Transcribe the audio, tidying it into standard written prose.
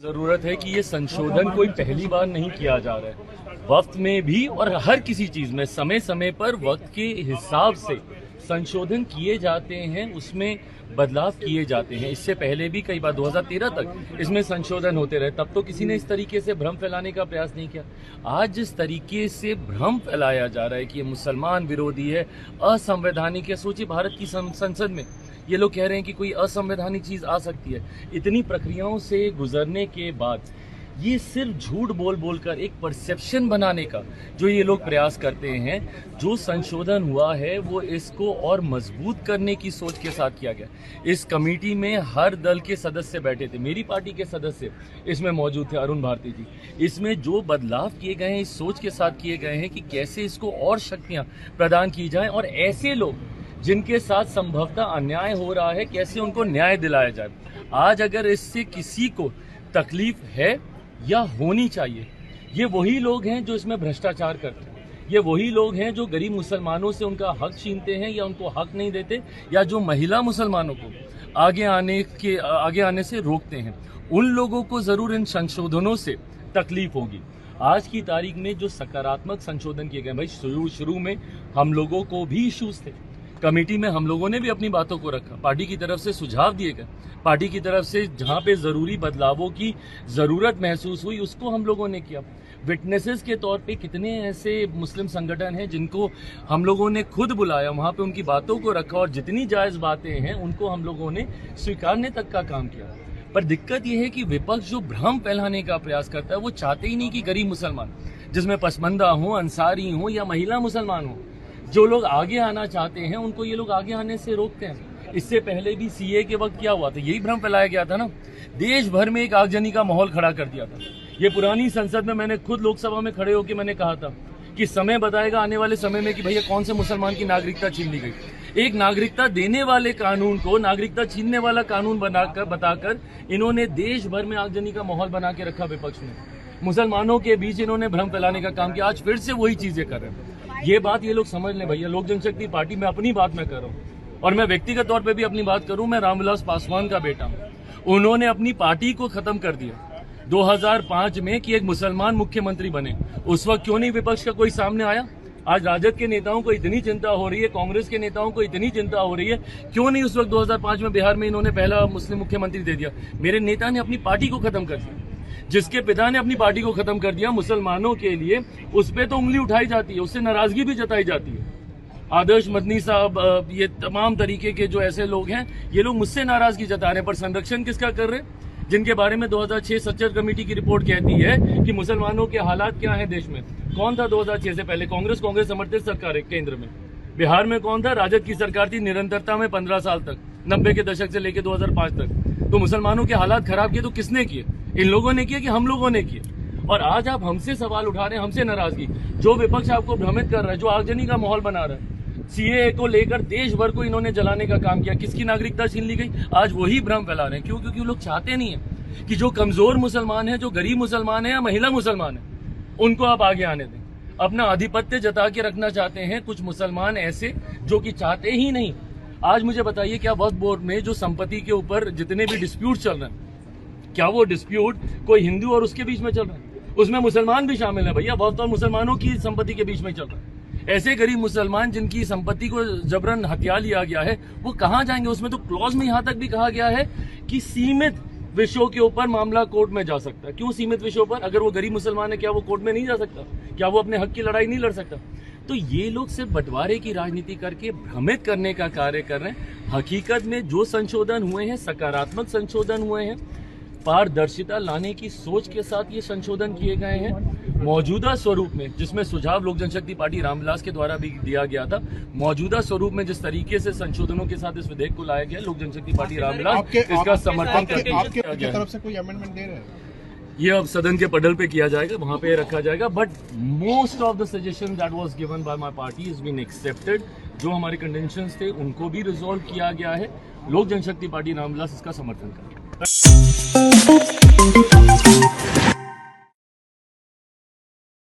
जरूरत है कि ये संशोधन कोई पहली बार नहीं किया जा रहा है। वक्त में भी और हर किसी चीज में समय समय पर वक्त के हिसाब से संशोधन किए जाते हैं, उसमें बदलाव किए जाते हैं। इससे पहले भी कई बार 2013 तक इसमें संशोधन होते रहे, तब तो किसी ने इस तरीके से भ्रम फैलाने का प्रयास नहीं किया। आज जिस तरीके से भ्रम फैलाया जा रहा है कि ये मुसलमान विरोधी है, असंवैधानिक है। सोचिए, भारत की संसद में ये लोग कह रहे हैं कि कोई असंवैधानिक चीज आ सकती है। इतनी प्रक्रियाओं से गुजरने के बाद ये सिर्फ झूठ बोल बोलकर एक परसेप्शन बनाने का जो ये लोग प्रयास करते हैं, जो संशोधन हुआ है वो इसको और मजबूत करने की सोच के साथ किया गया। इस कमेटी में हर दल के सदस्य बैठे थे, मेरी पार्टी के सदस्य इसमें मौजूद थे, अरुण भारती जी। इसमें जो बदलाव किए गए हैं इस सोच के साथ किए गए हैं कि कैसे इसको और शक्तियां प्रदान की जाएं और ऐसे लोग जिनके साथ संभवतः अन्याय हो रहा है कैसे उनको न्याय दिलाया जाए। आज अगर इससे किसी को तकलीफ है या होनी चाहिए, ये वही लोग हैं जो इसमें भ्रष्टाचार करते हैं, ये वही लोग हैं जो गरीब मुसलमानों से उनका हक छीनते हैं या उनको हक नहीं देते, या जो महिला मुसलमानों को आगे आने से रोकते हैं। उन लोगों को जरूर इन संशोधनों से तकलीफ होगी। आज की तारीख में जो सकारात्मक संशोधन किए गए, भाई शुरू में हम लोगों को भी इश्यूज थे, कमेटी में हम लोगों ने भी अपनी बातों को रखा, पार्टी की तरफ से सुझाव दिए गए, पार्टी की तरफ से जहां पे जरूरी बदलावों की जरूरत महसूस हुई उसको हम लोगों ने किया। विटनेसेस के तौर पे कितने ऐसे मुस्लिम संगठन हैं जिनको हम लोगों ने खुद बुलाया, वहां पे उनकी बातों को रखा और जितनी जायज बातें हैं उनको हम लोगों ने स्वीकारने तक का काम किया। पर दिक्कत यह है कि विपक्ष जो भ्रम फैलाने का प्रयास करता है वो चाहते ही नहीं कि गरीब मुसलमान, जिसमें पसमंदा हो, अंसारी हो या महिला मुसलमान हो, जो लोग आगे आना चाहते हैं उनको ये लोग आगे आने से रोकते हैं। इससे पहले भी सीए के वक्त क्या हुआ था, यही भ्रम फैलाया गया था ना, देश भर में एक आगजनी का माहौल खड़ा कर दिया था। ये पुरानी संसद में मैंने खुद लोकसभा में खड़े होकर मैंने कहा था कि समय बताएगा आने वाले समय में कि भैया कौन से मुसलमान की नागरिकता छीन ली गई। एक नागरिकता देने वाले कानून को नागरिकता छीनने वाला कानून बताकर इन्होंने देश भर में आगजनी का माहौल बना के रखा। विपक्ष ने मुसलमानों के बीच इन्होंने भ्रम फैलाने का काम किया। आज फिर से वही चीजें कर रहे हैं। ये बात ये लोग समझ लें भैया, लोक जनशक्ति पार्टी में अपनी बात मैं कर रहा हूँ और मैं व्यक्तिगत तौर पे भी अपनी बात करूँ, मैं रामविलास पासवान का बेटा हूँ। उन्होंने अपनी पार्टी को खत्म कर दिया 2005 में कि एक मुसलमान मुख्यमंत्री बने। उस वक्त क्यों नहीं विपक्ष का कोई सामने आया? आज राजद के नेताओं को इतनी चिंता हो रही है, कांग्रेस के नेताओं को इतनी चिंता हो रही है, क्यों नहीं उस वक्त 2005 में बिहार में इन्होंने पहला मुस्लिम मुख्यमंत्री दे दिया? मेरे नेता ने अपनी पार्टी को खत्म कर दिया। जिसके पिता ने अपनी पार्टी को खत्म कर दिया, मुसलमानों के लिए उस पे तो उंगली उठाई जाती है, उससे नाराजगी भी जताई जाती है। आदर्श मदनी साहब, ये तमाम तरीके के जो ऐसे लोग हैं, ये लोग मुझसे नाराजगी जता रहे हैं। पर संरक्षण किसका कर रहे हैं? जिनके बारे में 2006 सच्चर कमेटी की रिपोर्ट कहती है कि मुसलमानों के हालात क्या है देश में। कौन था 2006 से पहले? कांग्रेस समर्थित सरकार है केंद्र में। बिहार में कौन था? राजद की सरकार थी निरंतरता में 15 साल तक, 90 के दशक से लेकर 2005 तक। तो मुसलमानों के हालात खराब किए तो किसने किए? इन लोगों ने किए कि हम लोगों ने किए? और आज आप हमसे सवाल उठा रहे हैं, हमसे नाराजगी। जो विपक्ष आपको भ्रमित कर रहा है, जो आगजनी का माहौल बना रहा है, सीएए को लेकर देश भर को इन्होंने जलाने का काम किया, किसकी नागरिकता छीन ली गई? आज वही भ्रम फैला रहे हैं। क्यों? क्योंकि वो लोग चाहते नहीं है कि जो कमजोर मुसलमान है, जो गरीब मुसलमान है या महिला मुसलमान है, उनको आप आगे आने दें। अपना आधिपत्य जता के रखना चाहते हैं कुछ मुसलमान ऐसे जो कि चाहते ही नहीं। आज मुझे बताइए, क्या वक्फ बोर्ड में जो संपत्ति के ऊपर जितने भी डिस्प्यूट चल रहे हैं, क्या वो डिस्प्यूट कोई हिंदू और उसके बीच में चल रहा है? उसमें मुसलमान भी शामिल है भैया। वक्फ और मुसलमानों की संपत्ति के बीच में चल रहा है। ऐसे गरीब मुसलमान जिनकी संपत्ति को जबरन हत्या लिया गया है, वो कहां जाएंगे? उसमें तो क्लॉज में यहां तक भी कहा गया है कि सीमित विषयों के ऊपर मामला कोर्ट में जा सकता है। क्यों सीमित विषयों पर? अगर वो गरीब मुसलमान है, क्या वो कोर्ट में नहीं जा सकता? क्या वो अपने हक की लड़ाई नहीं लड़ सकता? तो ये लोग सिर्फ बंटवारे की राजनीति करके भ्रमित करने का कार्य कर रहे हैं। हकीकत में जो संशोधन हुए हैं, सकारात्मक संशोधन हुए हैं, पारदर्शिता लाने की सोच के साथ ये संशोधन किए गए हैं। मौजूदा स्वरूप में, जिसमें सुझाव लोक जनशक्ति पार्टी रामविलास के द्वारा भी दिया गया था, मौजूदा स्वरूप में जिस तरीके से संशोधनों के साथ इस विधेयक को लाया गया, लोक जनशक्ति पार्टी रामविलास इसका समर्थन करके आपकी तरफ से कोई अमेंडमेंट दे रहे हैं? ये अब सदन के पटल पे किया जाएगा, वहां पे रखा जाएगा। But most of the suggestion that was given by my party is been accepted. जो हमारे कंटेंशंस थे उनको भी रिजॉल्व किया गया है। लोक जनशक्ति पार्टी रामविलास इसका समर्थन करेगी।